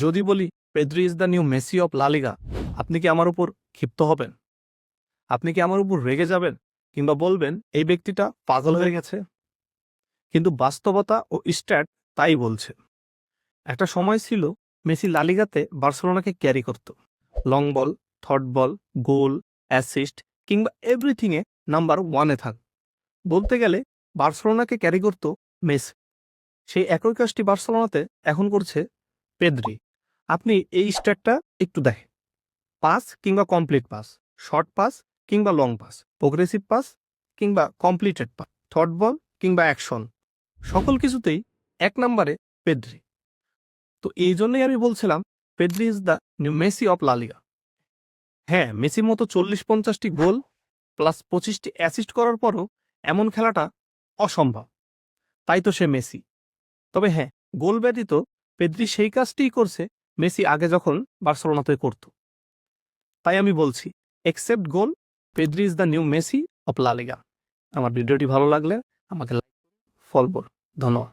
যদি বলি Pedri is the new Messi of লা লিগা, আপনি কি আমার উপর ক্ষিপ্ত হবেন? আপনি কি আমার উপর রেগে যাবেন? কিংবা বলবেন এই ব্যক্তিটা পাগল হয়ে গেছে? কিন্তু বাস্তবতা ও স্ট্যাট তাই বলছে। একটা সময় ছিল মেসি লা লিগাতে বার্সেলোনাকে ক্যারি করত। লং বল, থর্ড বল, গোল, অ্যাসিস্ট কিংবা এভরিথিংয়ে নাম্বার ওয়ানে থাক। বলতে গেলে বার্সেলোনাকে ক্যারি করত মেসি। সেই একই কাজটি বার্সেলোনাতে এখন করছে পেদ্রি। আপনি এই স্ট্যাটটা একটু দেখেন। পাস কিংবা কমপ্লিট পাস, শর্ট পাস কিংবা লং পাস, প্রোগ্রেসিভ পাস কিংবা কমপ্লিটেড পাস, থর্ড বল কিংবা অ্যাকশন, সকল কিছুতেই এক নম্বরে পেদ্রি। তো এই জন্যই আমি বলছিলাম Pedri is the new Messi of লা লিগা। হ্যাঁ, মেসির মতো 40-50টি গোল প্লাস 25টি অ্যাসিস্ট করার পরও এমন খেলাটা অসম্ভব। তাই তো সে মেসি। তবে হ্যাঁ, গোল ব্যতীত পেদ্রি সেই কাজটিই করছে মেসি আগে যখন বার্সেলোনাতে করত। তাই আমি বলছি except goal, Pedri is the new Messi of লা লিগা। আমার ভিডিওটি ভালো লাগলে আমাকে লাইক, ফলো করুন। ধন্যবাদ।